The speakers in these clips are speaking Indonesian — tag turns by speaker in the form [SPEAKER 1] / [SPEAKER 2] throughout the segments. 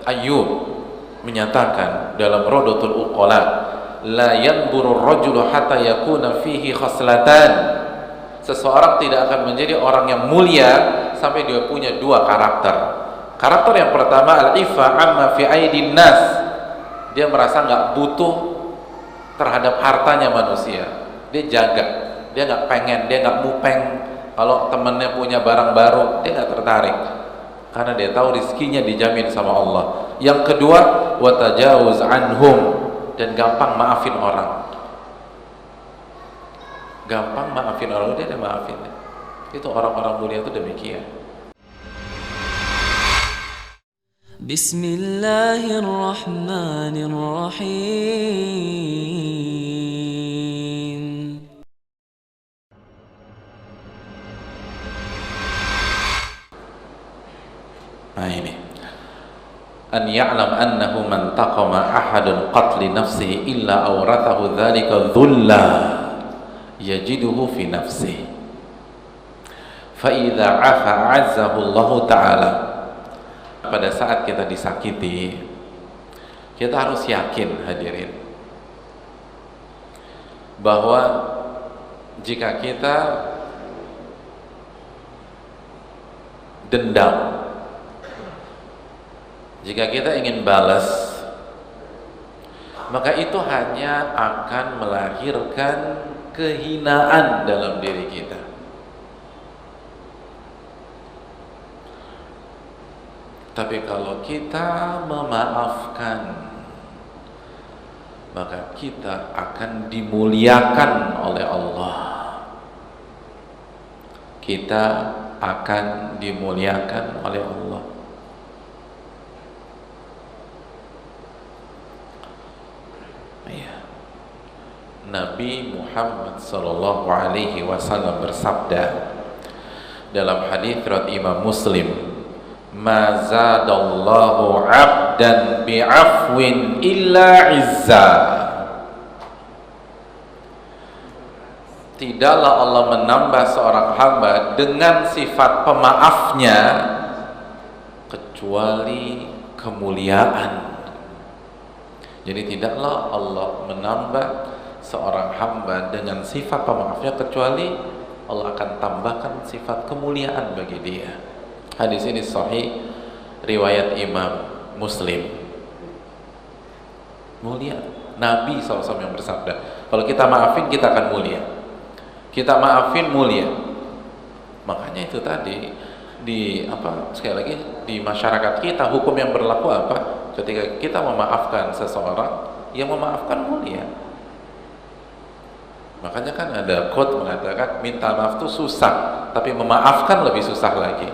[SPEAKER 1] Ayyub menyatakan dalam Rodotul Uqala, la yanburu rajulu hatta yakuna fihi khaslatan. Seseorang tidak akan menjadi orang yang mulia sampai dia punya dua karakter. Karakter yang pertama, al-ifa amma fi aidin nas. Dia merasa nggak butuh terhadap hartanya manusia. Dia jaga, dia nggak pengen, dia nggak mupeng kalau temennya punya barang baru, dia nggak tertarik karena dia tahu rezekinya dijamin sama Allah. Yang kedua, wa tajawuz anhum, dan gampang maafin orang. Gampang maafin orang, dia maafin. Itu orang-orang mulia itu demikian.
[SPEAKER 2] Bismillahirrahmanirrahim.
[SPEAKER 1] Nah ini, an ya'lam annahu man taqama ahadun qatli nafsihi illa awrathahu dzalika dhulla yajiduhu fi nafsihi fa idza 'afa 'azzahu Allah taala. Pada saat kita disakiti, kita harus yakin, hadirin, bahwa jika kita dendam, jika kita ingin balas, maka itu hanya akan melahirkan kehinaan dalam diri kita. Tapi kalau kita memaafkan, maka kita akan dimuliakan oleh Allah. Kita akan dimuliakan oleh Allah. Nabi Muhammad sallallahu alaihi wasallam bersabda dalam hadis riwayat Imam Muslim, "Ma zadallahu 'abdan bi'afwin illa 'izza." Tidaklah Allah menambah seorang hamba dengan sifat pemaafnya kecuali kemuliaan. Jadi tidaklah Allah menambah seorang hamba dengan sifat pemaafnya kecuali Allah akan tambahkan sifat kemuliaan bagi dia. Hadis ini sahih riwayat Imam Muslim. Mulia. Nabi SAW yang bersabda, kalau kita maafin kita akan mulia. Kita maafin mulia. Makanya itu tadi sekali lagi di masyarakat kita hukum yang berlaku apa? Ketika kita memaafkan seseorang, yang memaafkan mulia. Makanya kan ada quote mengatakan minta maaf itu susah, tapi memaafkan lebih susah lagi.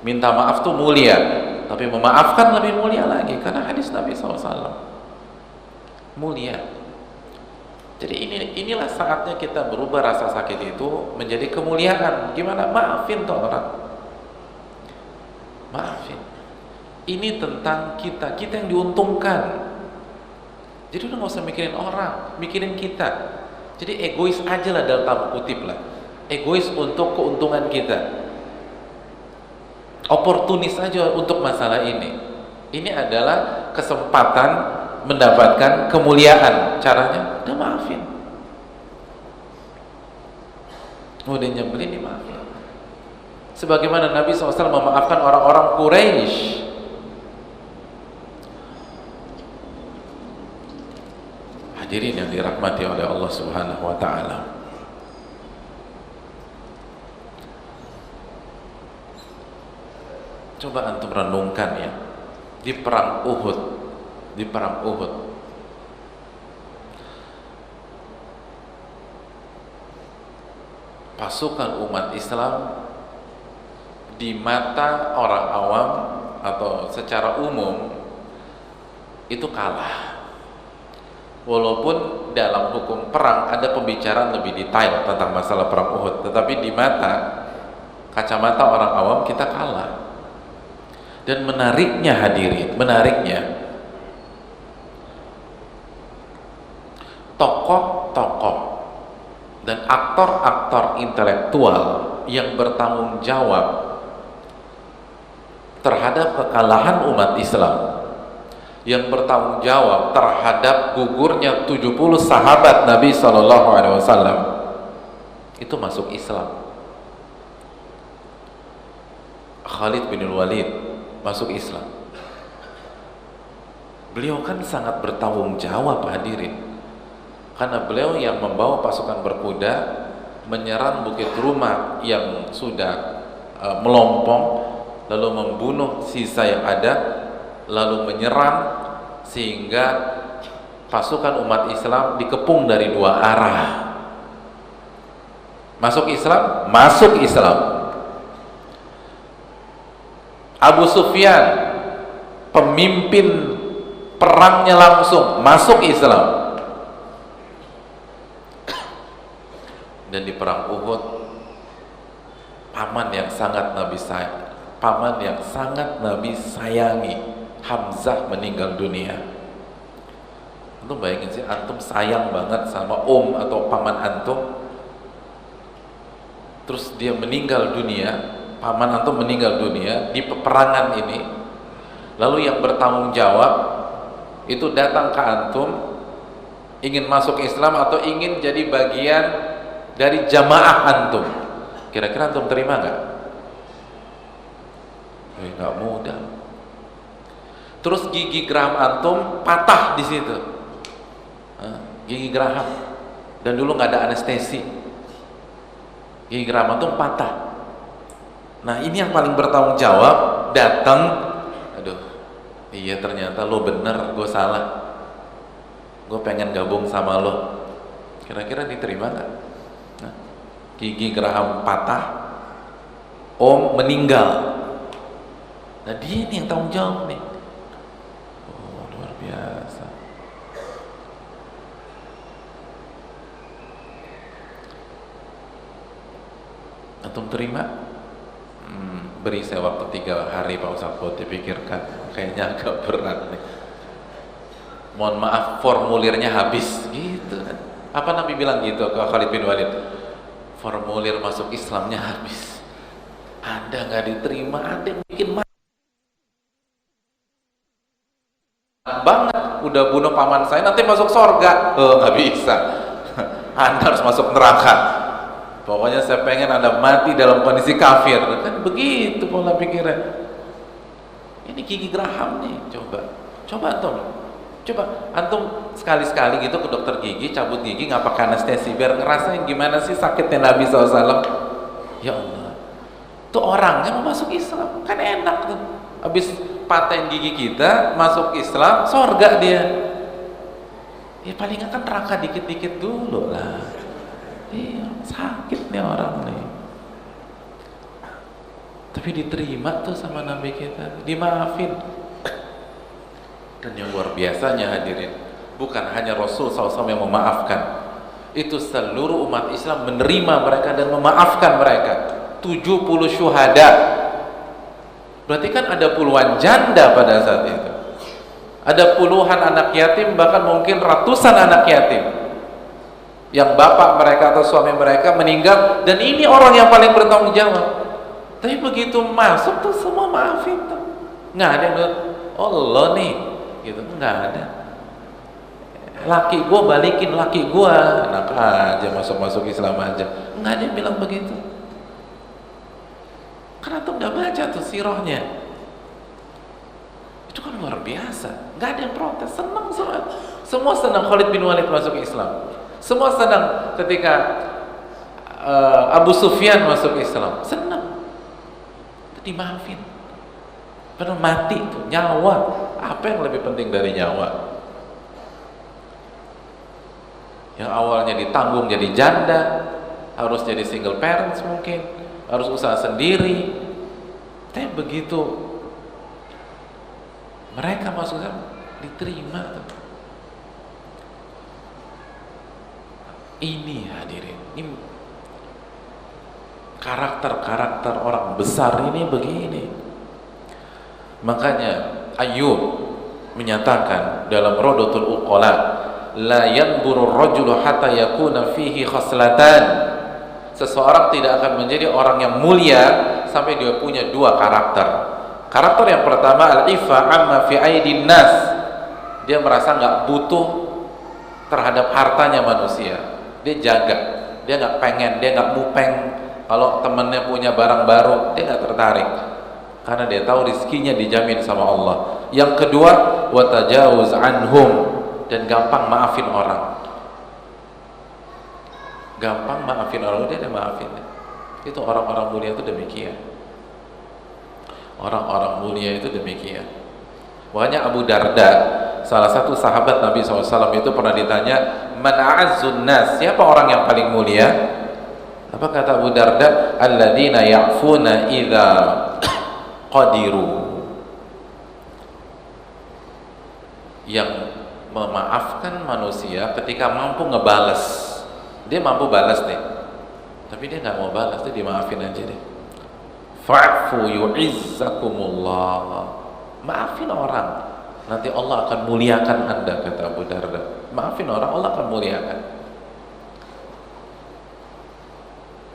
[SPEAKER 1] Minta maaf itu mulia, tapi memaafkan lebih mulia lagi, karena hadis Nabi SAW mulia. Jadi inilah saatnya kita berubah rasa sakit itu menjadi kemuliaan. Gimana? Maafin tuh orang, maafin. Ini tentang kita yang diuntungkan. Jadi udah gak usah mikirin orang, mikirin kita. Jadi egois aja lah, dalam tanda kutip lah, egois untuk keuntungan kita, oportunis aja untuk masalah ini. Ini adalah kesempatan mendapatkan kemuliaan. Caranya udah maafin, udah nyebelin dimaafin. Sebagaimana Nabi SAW memaafkan orang-orang Quraisy. Hadirin yang dirahmati oleh Allah Subhanahu wa taala. Coba antum renungkan ya, di perang Uhud, pasukan umat Islam di mata orang awam atau secara umum itu kalah. Walaupun dalam hukum perang ada pembicaraan lebih detail tentang masalah perang Uhud, tetapi di mata kacamata orang awam kita kalah. Dan menariknya hadirin, tokoh-tokoh dan aktor-aktor intelektual yang bertanggung jawab terhadap kekalahan umat Islam yang bertanggung jawab terhadap gugurnya 70 sahabat Nabi SAW, itu masuk Islam. Khalid bin Walid masuk Islam. Beliau kan sangat bertanggung jawab, hadirin, karena beliau yang membawa pasukan berkuda menyerang Bukit Rumah yang sudah melompong, lalu membunuh sisa yang ada, lalu menyerang sehingga pasukan umat Islam dikepung dari dua arah. Masuk Islam, masuk Islam. Abu Sufyan, pemimpin perangnya langsung masuk Islam. Dan di perang Uhud, paman yang sangat Nabi sayangi, Hamzah, meninggal dunia. Antum bayangin sih, antum sayang banget sama atau paman antum, terus dia meninggal dunia, paman antum meninggal dunia di peperangan ini, lalu yang bertanggung jawab itu datang ke antum, ingin masuk Islam atau ingin jadi bagian dari jamaah antum. Kira-kira antum terima nggak? Nggak mudah. Terus gigi geraham antum patah di situ, gigi geraham, dan dulu nggak ada anestesi, gigi geraham antum patah. Nah, ini yang paling bertanggung jawab datang, aduh, iya ternyata lo bener, gue salah, gue pengen gabung sama lo. Kira-kira diterima nggak? Nah, gigi geraham patah, meninggal. Nah, dia ini yang tanggung jawab nih. Oh, luar biasa. Antum terima? Beri saya waktu 3 hari Pak Ustaz buat dipikirkan, kayaknya agak berat nih. Mohon maaf, formulirnya habis gitu kan. Apa Nabi bilang gitu ke Khalid bin Walid? Formulir masuk Islamnya habis. Anda nggak diterima, Anda bikin banget, udah bunuh paman saya, nanti masuk surga. Oh, nggak bisa. Anda harus masuk neraka. Pokoknya saya pengen Anda mati dalam kondisi kafir. Kan begitu pola pikirnya. Ini gigi geraham nih, coba antum sekali-sekali gitu ke dokter gigi, cabut gigi nggak pakai anestesi, biar ngerasain gimana sih sakitnya Nabi SAW. Ya Allah, tuh orangnya mau masuk Islam, kan enak tuh. Habis paten gigi kita, masuk Islam, surga dia. Ya paling nggak kan neraka dikit-dikit dulu lah. Iya, sakit nih orang nih. Tapi diterima tuh sama Nabi kita, dimaafin. Dan yang luar biasanya, hadirin, bukan hanya Rasul SAW yang memaafkan, itu seluruh umat Islam menerima mereka dan memaafkan mereka. 70 syuhada. Berarti kan ada puluhan janda pada saat itu, ada puluhan anak yatim, bahkan mungkin ratusan anak yatim yang bapak mereka atau suami mereka meninggal, dan ini orang yang paling bertanggung jawab. Tapi begitu masuk tuh semua maafin tuh, nggak ada yang bilang, Allah nih gitu, nggak ada. Laki gua balikin laki gua, enak aja masuk Islam aja, nggak ada yang bilang begitu. Karena tuh nggak baca tuh sirahnya, itu kan luar biasa, nggak ada yang protes, senang semua senang Khalid bin Walid masuk Islam. Semua senang ketika Abu Sufyan masuk Islam, senang. Itu dimaafin. Padahal mati itu nyawa. Apa yang lebih penting dari nyawa? Yang awalnya ditanggung jadi janda, harus jadi single parents mungkin, harus usaha sendiri. Tapi begitu mereka masuk Islam, diterima tuh. Ini hadirin, ini karakter-karakter orang besar ini begini. Makanya Ayyub menyatakan dalam Rodotul Uqala, la yanburu rajulu hatta yakuna fihi khaslatan. Seseorang tidak akan menjadi orang yang mulia sampai dia punya 2 karakter. Karakter yang pertama, al-ifa amma fi aidin nas, Dia merasa nggak butuh terhadap hartanya manusia. Dia jaga, dia nggak pengen, dia nggak mupeng kalau temennya punya barang baru, dia nggak tertarik karena dia tahu rizkinya dijamin sama Allah. Yang kedua, watajawuz anhum, dan gampang maafin orang. Gampang maafin orang, dia maafin. Itu orang-orang mulia itu demikian. Orang-orang mulia itu demikian. Makanya Abu Darda, salah satu sahabat Nabi SAW itu pernah ditanya, man a'azzun nas, siapa orang yang paling mulia? Apa kata Abu Darda? Alladzina ya'funa idza qadiru, yang memaafkan manusia ketika mampu ngebales. Dia mampu balas nih, tapi dia nggak mau balas, dia dimaafin aja deh. Fa'fu yu'izzakumullah, maafin orang, nanti Allah akan muliakan Anda, kata Abu Darda. Maafin orang, Allah akan muliakan.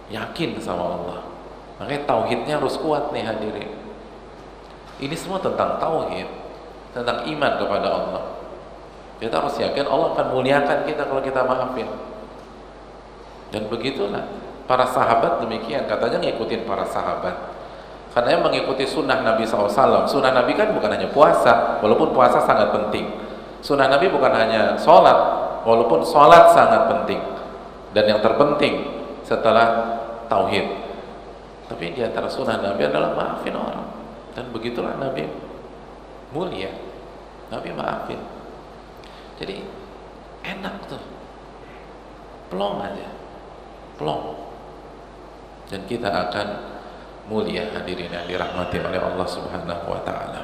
[SPEAKER 1] Yakin sama Allah. Makanya tauhidnya harus kuat nih hadirin. Ini semua tentang tauhid, tentang iman kepada Allah. Kita harus yakin Allah akan muliakan kita kalau kita maafin. Dan begitulah para sahabat demikian, katanya ngikutin para sahabat karena mengikuti sunnah Nabi SAW. Sunnah Nabi kan bukan hanya puasa, walaupun puasa sangat penting. Sunnah Nabi bukan hanya sholat, walaupun sholat sangat penting. Dan yang terpenting setelah tauhid, tapi di antara sunnah Nabi adalah maafin orang. Dan begitulah Nabi mulia, Nabi maafin. Jadi enak tuh, plong aja, plong, dan kita akan mulia hadirin yang dirahmati oleh Allah Subhanahu wa ta'ala.